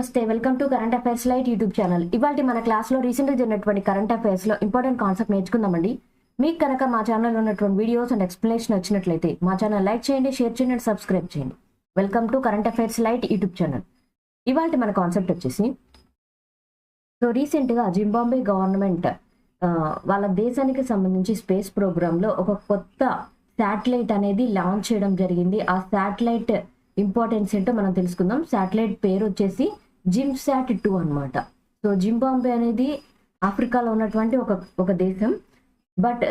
నమస్తే, welcome to current affairs light YouTube channel. ఇవాళ మన క్లాస్లో రీసెంట్గా జరిగినటువంటి కరెంట్ అఫైర్స్లో ఇంపార్టెంట్ కాన్సెప్ట్ నేర్చుకుందామండి. మీకు కనుక మా ఛానల్లో ఉన్నటువంటి వీడియోస్ అండ్ ఎక్స్ప్లెనేషన్ వచ్చినట్లయితే మా ఛానల్ లైక్ చేయండి, షేర్ చేయండి అండ్ సబ్స్క్రైబ్ చేయండి. Welcome to current affairs light YouTube channel. ఇవాళ మన కాన్సెప్ట్ వచ్చేసి, సో రీసెంట్గా జింబాబ్వే గవర్నమెంట్ వాళ్ళ దేశానికి సంబంధించి స్పేస్ ప్రోగ్రాంలో ఒక కొత్త శాటిలైట్ అనేది లాంచ్ చేయడం జరిగింది. ఆ శాటిలైట్ ఇంపార్టెన్స్ ఏంటో మనం తెలుసుకుందాం. శాటిలైట్ పేరు వచ్చేసి జిమ్సాట్-2 అనమాట. సో జింబాబ్వే అనేది ఆఫ్రికాలో ఉన్నటువంటి ఒక దేశం. బట్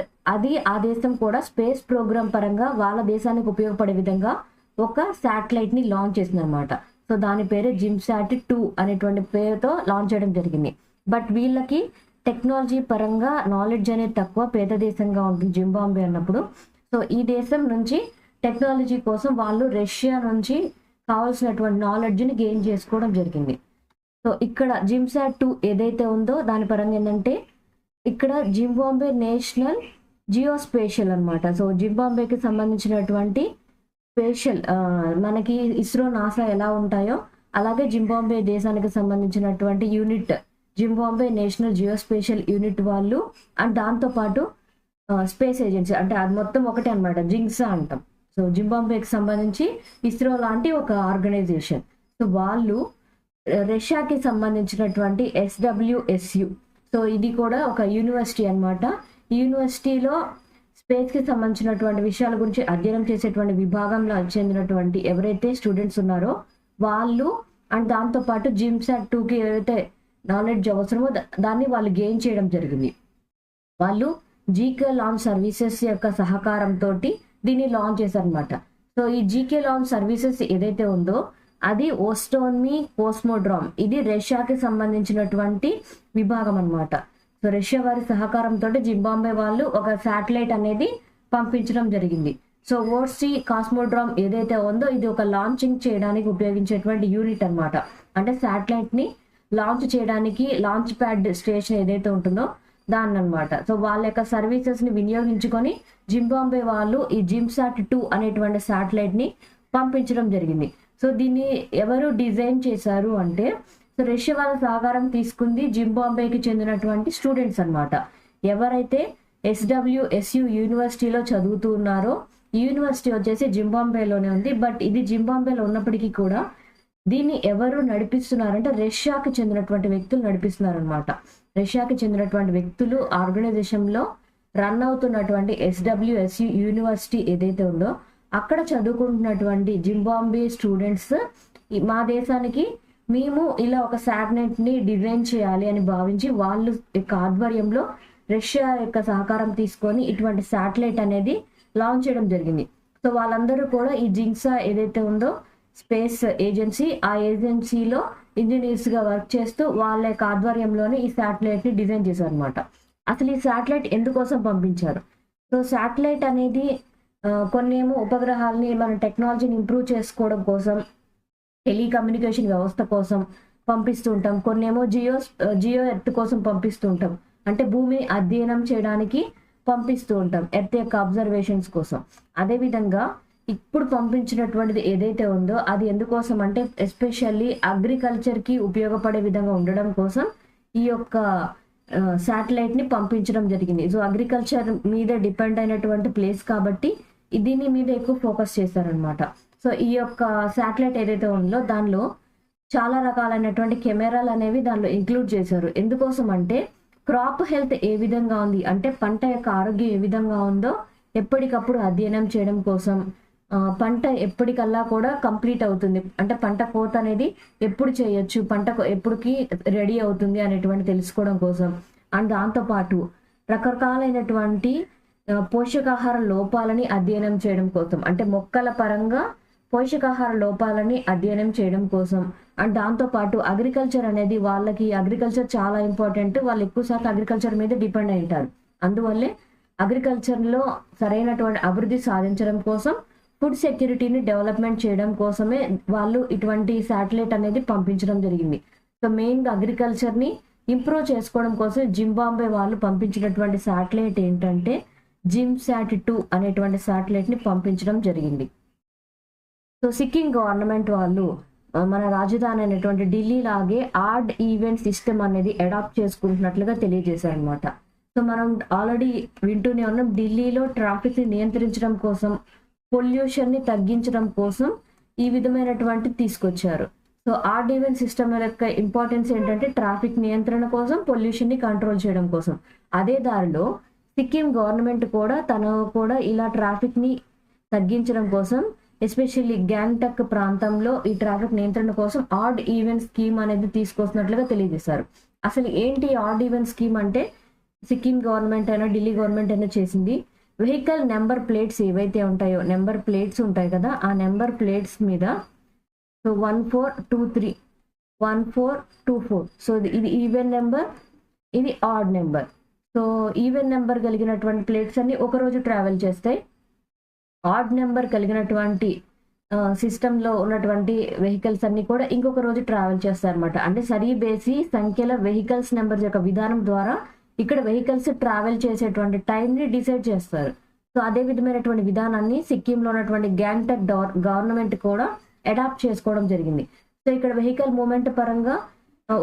ఆ దేశం కూడా స్పేస్ ప్రోగ్రామ్ పరంగా వాళ్ళ దేశానికి ఉపయోగపడే విధంగా ఒక శాటిలైట్ ని లాంచ్ చేసింది అనమాట. సో దాని పేరు జిమ్సాట్-2 అనేటువంటి పేరుతో లాంచ్ చేయడం జరిగింది. బట్ వీళ్ళకి టెక్నాలజీ పరంగా నాలెడ్జ్ అనేది తక్కువ, పేద దేశంగా ఉంటుంది జింబాబ్వే అన్నప్పుడు. సో ఈ దేశం నుంచి టెక్నాలజీ కోసం వాళ్ళు రష్యా నుంచి కావాల్సినటువంటి నాలెడ్జ్ని గెయిన్ చేసుకోవడం జరిగింది. సో ఇక్కడ జిమ్సాట్-2 ఏదైతే ఉందో దాని పరంగా ఏంటంటే, ఇక్కడ జింబాబ్వే నేషనల్ జియోస్పేషియల్ అనమాట. సో జింబాబ్వేకి సంబంధించినటువంటి స్పేషల్, మనకి ఇస్రో, నాసా ఎలా ఉంటాయో అలాగే జింబాబ్వే దేశానికి సంబంధించినటువంటి unit Zimbabwe national geospatial unit వాళ్ళు, అండ్ దాంతోపాటు స్పేస్ ఏజెన్సీ, అంటే అది మొత్తం ఒకటే అనమాట, జింగ్సా అంటాం. సో జింబాబ్వేకి సంబంధించి ఇస్రో లాంటి ఒక ఆర్గనైజేషన్. సో వాళ్ళు రష్యాకి సంబంధించినటువంటి SWSU, సో ఇది కూడా ఒక యూనివర్సిటీ అనమాట. ఈ యూనివర్సిటీలో స్పేస్కి సంబంధించినటువంటి విషయాల గురించి అధ్యయనం చేసేటువంటి విభాగంలో చెందినటువంటి ఎవరైతే స్టూడెంట్స్ ఉన్నారో వాళ్ళు, అండ్ దాంతోపాటు జిమ్సాట్-2కి ఏవైతే నాలెడ్జ్ అవసరమో దాన్ని వాళ్ళు గెయిన్ చేయడం జరిగింది. వాళ్ళు జీకే లాంచ్ సర్వీసెస్ యొక్క సహకారంతో దీన్ని లాంచ్ చేశారనమాట. సో ఈ జీకే లాంచ్ సర్వీసెస్ ఏదైతే ఉందో అది ఓస్టోన్మీ కోస్మోడ్రామ్, ఇది రష్యాకి సంబంధించినటువంటి విభాగం అనమాట. సో రష్యా వారి సహకారంతో జింబాబ్వే వాళ్ళు ఒక శాటిలైట్ అనేది పంపించడం జరిగింది. సో ఓర్సీ కాస్మోడ్రామ్ ఏదైతే ఉందో ఇది ఒక లాంచింగ్ చేయడానికి ఉపయోగించేటువంటి యూనిట్ అనమాట. అంటే శాటిలైట్ ని లాంచ్ చేయడానికి లాంచ్ ప్యాడ్ స్టేషన్ ఏదైతే ఉంటుందో దాన్ని అనమాట. సో వాళ్ళ యొక్క సర్వీసెస్ ని వినియోగించుకొని జింబాబ్వే వాళ్ళు ఈ జిమ్సాట్-2 అనేటువంటి శాటిలైట్ ని పంపించడం జరిగింది. సో దీన్ని ఎవరు డిజైన్ చేశారు అంటే, సో రష్యా వాళ్ళ సహకారం తీసుకుంది జింబాబ్వేకి చెందినటువంటి స్టూడెంట్స్ అనమాట. ఎవరైతే SWSU యూనివర్సిటీలో చదువుతూ ఉన్నారో, ఈ యూనివర్సిటీ వచ్చేసి జింబాబ్వేలోనే ఉంది. బట్ ఇది జింబాబ్వేలో ఉన్నప్పటికీ కూడా దీన్ని ఎవరు నడిపిస్తున్నారంటే రష్యాకి చెందినటువంటి వ్యక్తులు నడిపిస్తున్నారనమాట. రష్యాకి చెందినటువంటి వ్యక్తులు ఆర్గనైజేషన్లో రన్ అవుతున్నటువంటి SWSU యూనివర్సిటీ ఏదైతే ఉందో అక్కడ చదువుకుంటున్నటువంటి జింబాబ్వే స్టూడెంట్స్ మా దేశానికి మేము ఇలా ఒక శాటిలైట్ ని డిజైన్ చేయాలి అని భావించి వాళ్ళు యొక్క ఆధ్వర్యంలో రష్యా యొక్క సహకారం తీసుకొని ఇటువంటి శాటిలైట్ అనేది లాంచ్ చేయడం జరిగింది. సో వాళ్ళందరూ కూడా ఈ జింగ్సా ఏదైతే ఉందో స్పేస్ ఏజెన్సీ, ఆ ఏజెన్సీలో ఇంజనీర్స్ గా వర్క్ చేస్తూ వాళ్ళ యొక్క ఆధ్వర్యంలోనే ఈ శాటిలైట్ ని డిజైన్ చేశారు అనమాట. అసలు ఈ శాటిలైట్ ఎందుకోసం పంపించారు? సో శాటిలైట్ అనేది కొన్నేమో ఉపగ్రహాలని మన టెక్నాలజీని ఇంప్రూవ్ చేసుకోవడం కోసం, టెలికమ్యూనికేషన్ వ్యవస్థ కోసం పంపిస్తూ ఉంటాం. కొన్నేమో జియో ఎర్త్ కోసం పంపిస్తూ ఉంటాం, అంటే భూమిని అధ్యయనం చేయడానికి పంపిస్తూ ఉంటాం, ఎర్త్ యొక్క అబ్జర్వేషన్స్ కోసం. అదేవిధంగా ఇప్పుడు పంపించినటువంటిది ఏదైతే ఉందో అది ఎందుకోసం అంటే ఎస్పెషల్లీ అగ్రికల్చర్కి ఉపయోగపడే విధంగా ఉండడం కోసం ఈ యొక్క శాటిలైట్ ని పంపించడం జరిగింది. సో అగ్రికల్చర్ మీద డిపెండ్ అయినటువంటి ప్లేస్ కాబట్టి దీని మీద ఎక్కువ ఫోకస్ చేశారనమాట. సో ఈ యొక్క శాటిలైట్ ఏదైతే ఉందో దానిలో చాలా రకాలైనటువంటి కెమెరాలు అనేవి దానిలో ఇంక్లూడ్ చేశారు. ఎందుకోసం అంటే క్రాప్ హెల్త్ ఏ విధంగా ఉంది అంటే పంట యొక్క ఆరోగ్యం ఏ విధంగా ఉందో ఎప్పటికప్పుడు అధ్యయనం చేయడం కోసం, పంట ఎప్పటికల్లా కూడా కంప్లీట్ అవుతుంది అంటే పంట కోత అనేది ఎప్పుడు చేయొచ్చు, పంట ఎప్పటికి రెడీ అవుతుంది అనేటువంటి తెలుసుకోవడం కోసం, అండ్ దాంతోపాటు రకరకాలైనటువంటి పోషకాహార లోపాలని అధ్యయనం చేయడం కోసం, అంటే మొక్కల పరంగా పోషకాహార లోపాలని అధ్యయనం చేయడం కోసం, అండ్ దాంతోపాటు అగ్రికల్చర్ అనేది వాళ్ళకి అగ్రికల్చర్ చాలా ఇంపార్టెంట్, వాళ్ళు ఎక్కువ శాతం అగ్రికల్చర్ మీద డిపెండ్ అయి ఉంటారు. అందువల్లే అగ్రికల్చర్లో సరైనటువంటి అభివృద్ధి సాధించడం కోసం, ఫుడ్ సెక్యూరిటీని డెవలప్మెంట్ చేయడం కోసమే వాళ్ళు ఇటువంటి శాటిలైట్ అనేది పంపించడం జరిగింది. సో మెయిన్గా అగ్రికల్చర్ని ఇంప్రూవ్ చేసుకోవడం కోసం జింబాబ్వే వాళ్ళు పంపించినటువంటి శాటిలైట్ ఏంటంటే జిమ్సాట్-2 అనేటువంటి శాటిలైట్ ని పంపించడం జరిగింది. సో సిక్కిం గవర్నమెంట్ వాళ్ళు మన రాజధాని అయినటువంటి ఢిల్లీ లాగే ఆడ్ ఈవెంట్ సిస్టమ్ అనేది అడాప్ట్ చేసుకుంటున్నట్లుగా తెలియజేశారు అనమాట. సో మనం ఆల్రెడీ వింటూనే ఉన్నాం, ఢిల్లీలో ట్రాఫిక్ ని నియంత్రించడం కోసం, పొల్యూషన్ ని తగ్గించడం కోసం ఈ విధమైనటువంటి తీసుకొచ్చారు. సో ఆడ్ ఈవెంట్ సిస్టమ్ యొక్క ఇంపార్టెన్స్ ఏంటంటే ట్రాఫిక్ నియంత్రణ కోసం, పొల్యూషన్ ని కంట్రోల్ చేయడం కోసం. అదే దారిలో సిక్కిం గవర్నమెంట్ కూడా తను కూడా ఇలా ట్రాఫిక్ ని తగ్గించడం కోసం, ఎస్పెషల్లీ గ్యాంగ్టక్ ప్రాంతంలో ఈ ట్రాఫిక్ నియంత్రణ కోసం ఆడ్ ఈవెంట్ స్కీమ్ అనేది తీసుకొస్తున్నట్లుగా తెలియజేశారు. అసలు ఏంటి ఆడ్ ఈవెంట్ స్కీమ్ అంటే, సిక్కిం గవర్నమెంట్ అయినా ఢిల్లీ గవర్నమెంట్ అయినా చేసింది, వెహికల్ నెంబర్ ప్లేట్స్ ఏవైతే ఉంటాయో, నెంబర్ ప్లేట్స్ ఉంటాయి కదా, ఆ నెంబర్ ప్లేట్స్ మీద సో 1423 1424 సో ఇది ఈవెన్ నెంబర్, ఇది odd number. So even number కలిగినటువంటి ప్లేట్స్ అన్ని ఒకరోజు ట్రావెల్ చేస్తాయి. ఆడ్ నెంబర్ కలిగినటువంటి సిస్టంలో ఉన్నటువంటి వెహికల్స్ అన్ని కూడా ఇంకొక రోజు ట్రావెల్ చేస్తారు అనమాట. అంటే సరిబేసి సంఖ్యల వెహికల్స్ నెంబర్ యొక్క విధానం ద్వారా ఇక్కడ వెహికల్స్ ట్రావెల్ చేసేటువంటి టైంని డిసైడ్ చేస్తారు. సో అదే విధమైనటువంటి విధానాన్ని సిక్కింలో ఉన్నటువంటి గ్యాంగ్టక్ గవర్నమెంట్ కూడా అడాప్ట్ చేసుకోవడం జరిగింది. సో ఇక్కడ వెహికల్ మూవ్మెంట్ పరంగా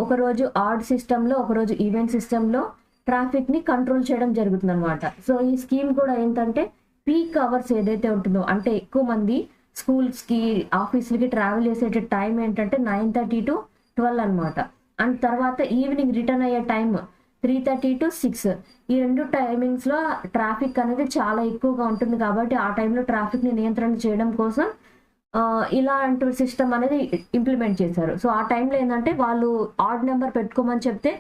ఒకరోజు ఆడ్ సిస్టంలో, ఒకరోజు ఈవెంట్ సిస్టంలో ట్రాఫిక్ ని కంట్రోల్ చేయడం జరుగుతుంది అనమాట. సో ఈ స్కీమ్ కూడా ఏంటంటే పీక్ అవర్స్ ఏదైతే ఉంటుందో, అంటే ఎక్కువ మంది స్కూల్స్ కి, ఆఫీసులకి ట్రావెల్ చేసే టైం ఏంటంటే 9:30 to 12 అనమాట. అండ్ తర్వాత ఈవినింగ్ రిటర్న్ అయ్యే టైం 3:30 to 6. ఈ రెండు టైమింగ్స్ లో ట్రాఫిక్ అనేది చాలా ఎక్కువగా ఉంటుంది కాబట్టి ఆ టైంలో ట్రాఫిక్ ని నియంత్రణ చేయడం కోసం ఇలాంటి సిస్టమ్ అనేది ఇంప్లిమెంట్ చేశారు. సో ఆ టైంలో ఏంటంటే వాళ్ళు ఆడ్ నెంబర్ పెట్టుకోమని చెప్తే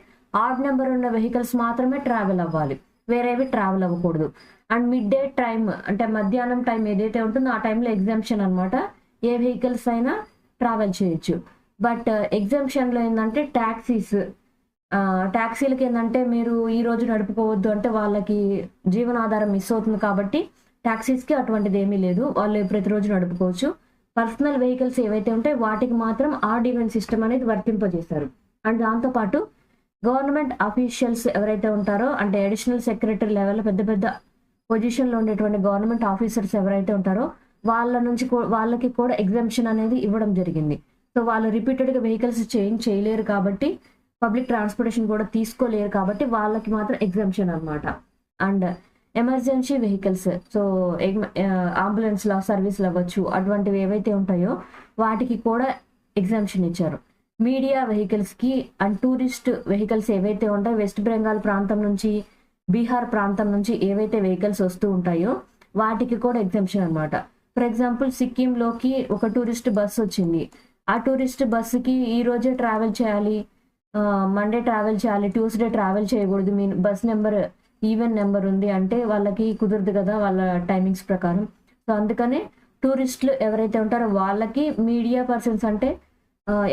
ఆడ్ నెంబర్ ఉన్న వెహికల్స్ మాత్రమే ట్రావెల్ అవ్వాలి, వేరేవి ట్రావెల్ అవ్వకూడదు. అండ్ మిడ్ డే టైం అంటే మధ్యాహ్నం టైం ఏదైతే ఉంటుందో ఆ టైంలో ఎగ్జామ్షన్ అనమాట, ఏ వెహికల్స్ అయినా ట్రావెల్ చేయొచ్చు. బట్ ఎగ్జామ్షన్లో ఏంటంటే ట్యాక్సీలకి ఏంటంటే మీరు ఈ రోజు నడుపుకోవద్దు అంటే వాళ్ళకి జీవనాధారం మిస్ అవుతుంది కాబట్టి ట్యాక్సీస్కి అటువంటిది ఏమీ లేదు, వాళ్ళు ప్రతిరోజు నడుపుకోవచ్చు. పర్సనల్ వెహికల్స్ ఏవైతే ఉంటాయో వాటికి మాత్రం ఆడ్ ఈవెంట్ సిస్టమ్ అనేది వర్తింపజేస్తారు. అండ్ దాంతోపాటు గవర్నమెంట్ అఫీషియల్స్ ఎవరైతే ఉంటారో, అంటే అడిషనల్ సెక్రటరీ లెవెల్ పెద్ద పెద్ద పొజిషన్లో ఉండేటువంటి గవర్నమెంట్ ఆఫీసర్స్ ఎవరైతే ఉంటారో వాళ్ళకి కూడా ఎగ్జామ్షన్ అనేది ఇవ్వడం జరిగింది. సో వాళ్ళు రిపీటెడ్గా వెహికల్స్ చేంజ్ చేయలేరు కాబట్టి, పబ్లిక్ ట్రాన్స్పోర్టేషన్ కూడా తీసుకోలేరు కాబట్టి వాళ్ళకి మాత్రం ఎగ్జామ్షన్ అనమాట. And emergency vehicles, so ambulance సర్వీసులు అవ్వచ్చు, అటువంటివి ఏవైతే ఉంటాయో వాటికి కూడా ఎగ్జామ్షన్ ఇచ్చారు. మీడియా వెహికల్స్ కి అండ్ టూరిస్ట్ వెహికల్స్ ఏవైతే ఉంటాయో, వెస్ట్ బెంగాల్ ప్రాంతం నుంచి, బీహార్ ప్రాంతం నుంచి ఏవైతే వెహికల్స్ వస్తూ ఉంటాయో వాటికి కూడా ఎగ్జామ్షన్ అనమాట. ఫర్ ఎగ్జాంపుల్ సిక్కింలోకి ఒక టూరిస్ట్ బస్సు వచ్చింది, ఆ టూరిస్ట్ బస్సుకి ఈ రోజే ట్రావెల్ చేయాలి, మండే ట్రావెల్ చేయాలి, ట్యూస్డే ట్రావెల్ చేయకూడదు, మీ బస్ నెంబర్ ఈవెన్ నెంబర్ ఉంది అంటే వాళ్ళకి కుదరదు కదా వాళ్ళ టైమింగ్స్ ప్రకారం. సో అందుకనే టూరిస్టులు ఎవరైతే ఉంటారో వాళ్ళకి, మీడియా పర్సన్స్ అంటే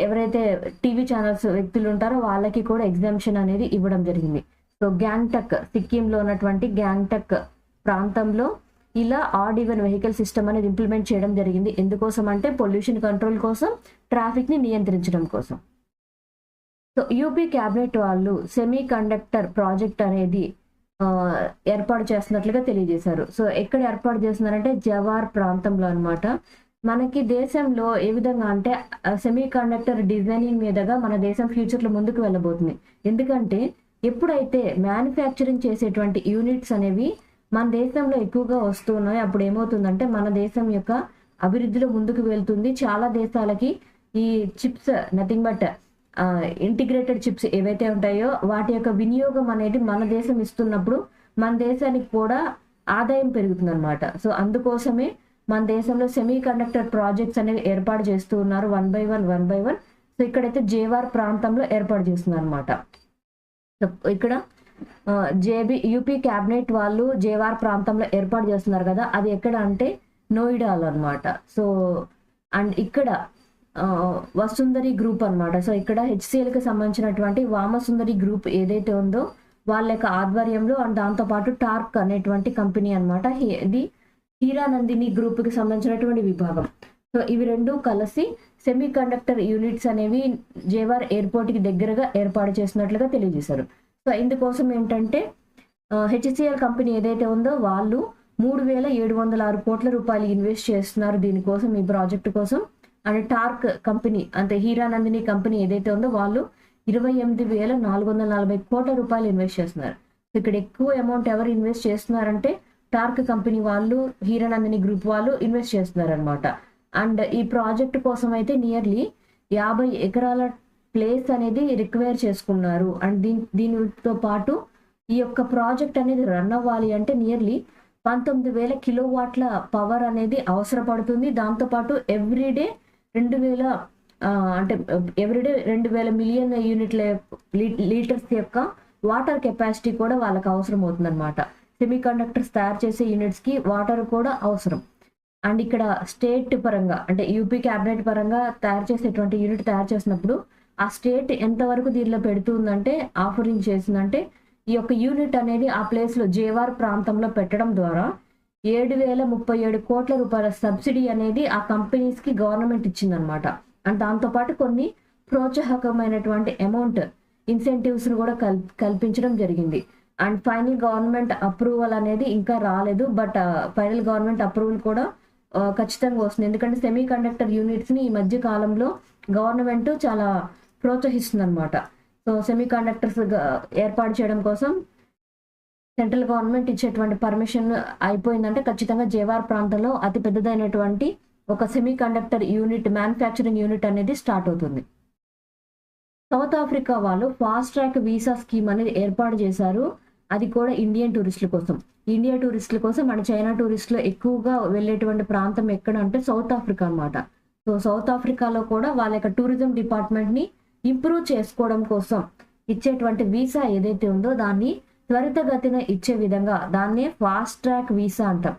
ఎవరైతే టీవీ ఛానల్స్ వ్యక్తులు ఉంటారో వాళ్ళకి కూడా ఎగ్జామ్షన్ అనేది ఇవ్వడం జరిగింది. సో గ్యాంగ్టక్, సిక్కింలో ఉన్నటువంటి గ్యాంగ్టక్ ప్రాంతంలో ఇలా ఆడ్ ఈవెన్ వెహికల్ సిస్టమ్ అనేది ఇంప్లిమెంట్ చేయడం జరిగింది. ఎందుకోసం అంటే పొల్యూషన్ కంట్రోల్ కోసం, ట్రాఫిక్ ని నియంత్రించడం కోసం. సో యూపీ క్యాబినెట్ వాళ్ళు సెమీ కండక్టర్ ప్రాజెక్ట్ అనేది ఏర్పాటు చేస్తున్నట్లుగా తెలియజేశారు. సో ఎక్కడ ఏర్పాటు చేస్తున్నారంటే జవార్ ప్రాంతంలో అనమాట. మనకి దేశంలో ఏ విధంగా అంటే సెమీ కండక్టర్ డిజైనింగ్ మీదగా మన దేశం ఫ్యూచర్లో ముందుకు వెళ్ళబోతుంది. ఎందుకంటే ఎప్పుడైతే మ్యానుఫ్యాక్చరింగ్ చేసేటువంటి యూనిట్స్ అనేవి మన దేశంలో ఎక్కువగా వస్తున్నాయి, అప్పుడు ఏమవుతుందంటే మన దేశం యొక్క అభివృద్ధిలో ముందుకు వెళ్తుంది. చాలా దేశాలకి ఈ chips, nothing but integrated chips ఏవైతే ఉంటాయో వాటి యొక్క వినియోగం అనేది మన దేశం ఇస్తున్నప్పుడు మన దేశానికి కూడా ఆదాయం పెరుగుతుంది అనమాట. సో అందుకోసమే మన దేశంలో సెమీ కండక్టర్ ప్రాజెక్ట్స్ అనేవి ఏర్పాటు చేస్తూ ఉన్నారు, 1 by 1. సో ఇక్కడైతే జేవార్ ప్రాంతంలో ఏర్పాటు చేస్తున్నారు అనమాట. సో ఇక్కడ యూపీ క్యాబినెట్ వాళ్ళు జేవార్ ప్రాంతంలో ఏర్పాటు చేస్తున్నారు కదా, అది ఎక్కడ అంటే నోయిడాలో అనమాట. సో అండ్ ఇక్కడ వసుంధరి గ్రూప్ అనమాట. సో ఇక్కడ హెచ్సిఎల్కి సంబంధించినటువంటి వామసుందరి గ్రూప్ ఏదైతే ఉందో వాళ్ళ యొక్క ఆధ్వర్యంలో, అండ్ దాంతోపాటు టార్క్ అనేటువంటి కంపెనీ అనమాట, ఇది హీరానందిని గ్రూప్కి సంబంధించినటువంటి విభాగం. సో ఇవి రెండు కలిసి సెమీ కండక్టర్ యూనిట్స్ అనేవి జేవార్ ఎయిర్పోర్ట్కి దగ్గరగా ఏర్పాటు చేసినట్లుగా తెలియజేశారు. సో ఇందుకోసం ఏంటంటే హెచ్సిఎల్ కంపెనీ ఏదైతే ఉందో వాళ్ళు 3,706 కోట్ల రూపాయలు ఇన్వెస్ట్ చేస్తున్నారు దీనికోసం, ఈ ప్రాజెక్టు కోసం. అండ్ టార్క్ కంపెనీ అంటే హీరానందిని కంపెనీ ఏదైతే ఉందో వాళ్ళు 28,440 కోట్ల రూపాయలు ఇన్వెస్ట్ చేస్తున్నారు. ఇక్కడ ఎక్కువ అమౌంట్ ఎవరు ఇన్వెస్ట్ చేస్తున్నారంటే టార్క్ కంపెనీ వాళ్ళు, హీరానందిని గ్రూప్ వాళ్ళు ఇన్వెస్ట్ చేస్తున్నారు అనమాట. అండ్ ఈ ప్రాజెక్ట్ కోసం అయితే నియర్లీ 50 ఎకరాల ప్లేస్ అనేది రిక్వైర్ చేసుకున్నారు. అండ్ దీనితో పాటు ఈ యొక్క ప్రాజెక్ట్ అనేది రన్ అవ్వాలి అంటే నియర్లీ 19,000 కిలోవాట్ల పవర్ అనేది అవసరపడుతుంది. దాంతోపాటు ఎవ్రీడే 2,000 మిలియన్ లీటర్స్ యొక్క వాటర్ కెపాసిటీ కూడా వాళ్ళకి అవసరం అవుతుంది అనమాట. సెమీ కండక్టర్స్ తయారు చేసే యూనిట్స్ కి వాటర్ కూడా అవసరం. అండ్ ఇక్కడ స్టేట్ పరంగా అంటే యూపీ క్యాబినెట్ పరంగా తయారు చేసేటువంటి యూనిట్ తయారు చేసినప్పుడు ఆ స్టేట్ ఎంతవరకు దీనిలో పెడుతుందంటే ఆఫరింగ్ చేసిందంటే ఈ యొక్క యూనిట్ అనేది ఆ ప్లేస్ లో జేవార్ ప్రాంతంలో పెట్టడం ద్వారా 7,037 కోట్ల రూపాయల సబ్సిడీ అనేది ఆ కంపెనీస్ కి గవర్నమెంట్ ఇచ్చిందనమాట. అండ్ దాంతోపాటు కొన్ని ప్రోత్సాహకమైనటువంటి అమౌంట్ ఇన్సెంటివ్స్ ను కూడా కల్పించడం జరిగింది. అండ్ ఫైనల్ గవర్నమెంట్ అప్రూవల్ అనేది ఇంకా రాలేదు. బట్ ఫైనల్ గవర్నమెంట్ అప్రూవల్ కూడా ఖచ్చితంగా వస్తుంది. ఎందుకంటే సెమీ కండక్టర్ యూనిట్స్ ని ఈ మధ్య కాలంలో గవర్నమెంట్ చాలా ప్రోత్సహిస్తుంది అనమాట. సో సెమీ కండక్టర్స్ ఏర్పాటు చేయడం కోసం సెంట్రల్ గవర్నమెంట్ ఇచ్చేటువంటి పర్మిషన్ అయిపోయిందంటే ఖచ్చితంగా జేవార్ ప్రాంతంలో అతి పెద్దదైనటువంటి ఒక semi conductor unit manufacturing unit అనేది స్టార్ట్ అవుతుంది. సౌత్ ఆఫ్రికా వాళ్ళు ఫాస్ట్ ట్రాక్ వీసా స్కీమ్ అనేది ఏర్పాటు చేశారు. అది కూడా ఇండియన్ టూరిస్టుల కోసం. ఇండియా టూరిస్టుల కోసం అండ్ చైనా టూరిస్టులు ఎక్కువగా వెళ్ళేటువంటి ప్రాంతం ఎక్కడ అంటే సౌత్ ఆఫ్రికా అనమాట. సో సౌత్ ఆఫ్రికాలో కూడా వాళ్ళ యొక్క టూరిజం డిపార్ట్మెంట్ ని ఇంప్రూవ్ చేసుకోవడం కోసం ఇచ్చేటువంటి వీసా ఏదైతే ఉందో దాన్ని త్వరితగతిన ఇచ్చే విధంగా దాన్నే ఫాస్ట్ ట్రాక్ వీసా అంటాం.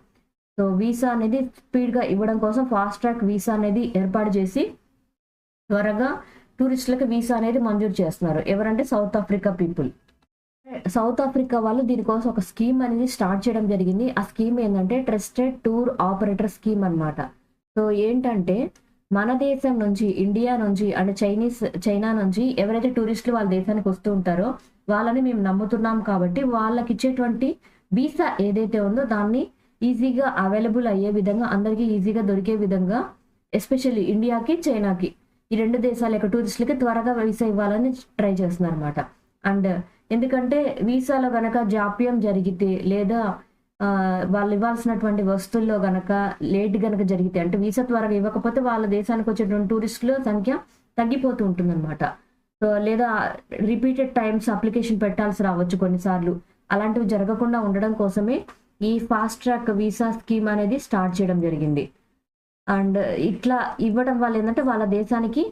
సో వీసా అనేది స్పీడ్ గా ఇవ్వడం కోసం ఫాస్ట్ ట్రాక్ వీసా అనేది ఏర్పాటు చేసి త్వరగా టూరిస్టులకు వీసా అనేది మంజూరు చేస్తున్నారు. ఎవరంటే south Africa people. South Africa వాళ్ళు దీనికోసం ఒక స్కీమ్ అనేది స్టార్ట్ చేయడం జరిగింది. ఆ స్కీమ్ ఏంటంటే ట్రస్టెడ్ టూర్ ఆపరేటర్ స్కీమ్ అనమాట. సో ఏంటంటే మన దేశం నుంచి, ఇండియా నుంచి అండ్ చైనా నుంచి ఎవరైతే టూరిస్టులు వాళ్ళ దేశానికి వస్తూ ఉంటారో వాళ్ళని మేము నమ్ముతున్నాం కాబట్టి వాళ్ళకి ఇచ్చేటువంటి వీసా ఏదైతే ఉందో దాన్ని ఈజీగా అవైలబుల్ అయ్యే విధంగా, అందరికీ ఈజీగా దొరికే విధంగా, ఎస్పెషల్లీ ఇండియాకి చైనాకి ఈ రెండు దేశాల యొక్క టూరిస్టులకి త్వరగా వీసా ఇవ్వాలని ట్రై చేస్తున్నారు అనమాట. అండ్ ఎందుకంటే వీసాలో గనక జాప్యం జరిగితే లేదా వాళ్ళు ఇవ్వాల్సినటువంటి వస్తువుల్లో గనక లేట్ గనక జరిగితే అంటే వీసా త్వరగా ఇవ్వకపోతే వాళ్ళ దేశానికి వచ్చేటువంటి టూరిస్టుల సంఖ్య తగ్గిపోతూ ఉంటుంది అనమాట. సో లేదా రిపీటెడ్ టైమ్స్ అప్లికేషన్ పెట్టాల్సి రావచ్చు కొన్నిసార్లు. అలాంటివి జరగకుండా ఉండడం కోసమే ఈ ఫాస్ట్ ట్రాక్ వీసా స్కీమ్ అనేది స్టార్ట్ చేయడం జరిగింది. అండ్ ఇట్లా ఇవ్వడం వల్ల ఏంటంటే వాళ్ళ దేశానికి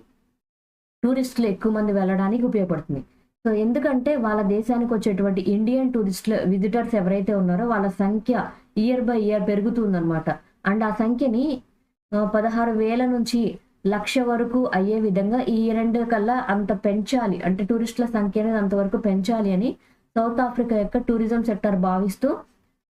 టూరిస్టులు ఎక్కువ మంది వెళ్ళడానికి ఉపయోగపడుతుంది. సో ఎందుకంటే వాళ్ళ దేశానికి వచ్చేటువంటి ఇండియన్ టూరిస్టుల విజిటర్స్ ఎవరైతే ఉన్నారో వాళ్ళ సంఖ్య ఇయర్ బై ఇయర్ పెరుగుతుందన్నమాట. అండ్ ఆ సంఖ్యని 16,000 నుంచి 1,00,000 వరకు అయ్యే విధంగా ఈ రెండు కల్లా అంత పెంచాలి, అంటే టూరిస్టుల సంఖ్య అనేది అంతవరకు పెంచాలి అని సౌత్ ఆఫ్రికా యొక్క టూరిజం సెక్టర్ భావిస్తూ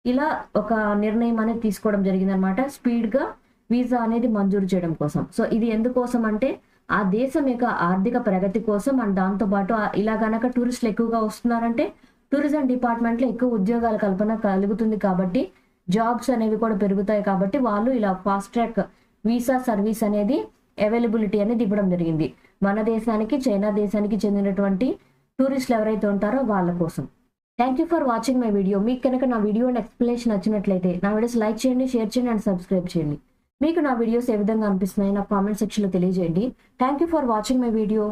ఇలా ఒక నిర్ణయం అనేది తీసుకోవడం జరిగిందనమాట. స్పీడ్గా వీసా అనేది మంజూరు చేయడం కోసం. సో ఇది ఎందుకోసం అంటే ఆ దేశం యొక్క ఆర్థిక ప్రగతి కోసం. అండ్ దాంతోపాటు ఇలా గనక టూరిస్టులు ఎక్కువగా వస్తున్నారంటే టూరిజం డిపార్ట్మెంట్లో ఎక్కువ ఉద్యోగాల కల్పన కలుగుతుంది కాబట్టి జాబ్స్ అనేవి కూడా పెరుగుతాయి. కాబట్టి వాళ్ళు ఇలా ఫాస్ట్ ట్రాక్ వీసా సర్వీస్ అనేది అవైలబిలిటీ అనేది ఇవ్వడం జరిగింది మన దేశానికి, చైనా దేశానికి చెందినటువంటి టూరిస్టులు ఎవరైతే ఉంటారో వాళ్ళ కోసం. Thank you for watching my video. మీకు కనుక నా వీడియో అండ్ ఎక్స్ప్లెనేషన్ నచ్చినట్లయితే నా వీడియోస్ లైక్ చేయండి, షేర్ చేయండి అండ్ సబ్స్క్రైబ్ చేయండి. మీకు నా వీడియోస్ ఏ విధంగా అనిపిస్తున్నాయి నా కామెంట్ సెక్షన్ లో తెలియజేయండి. Thank you for watching my video.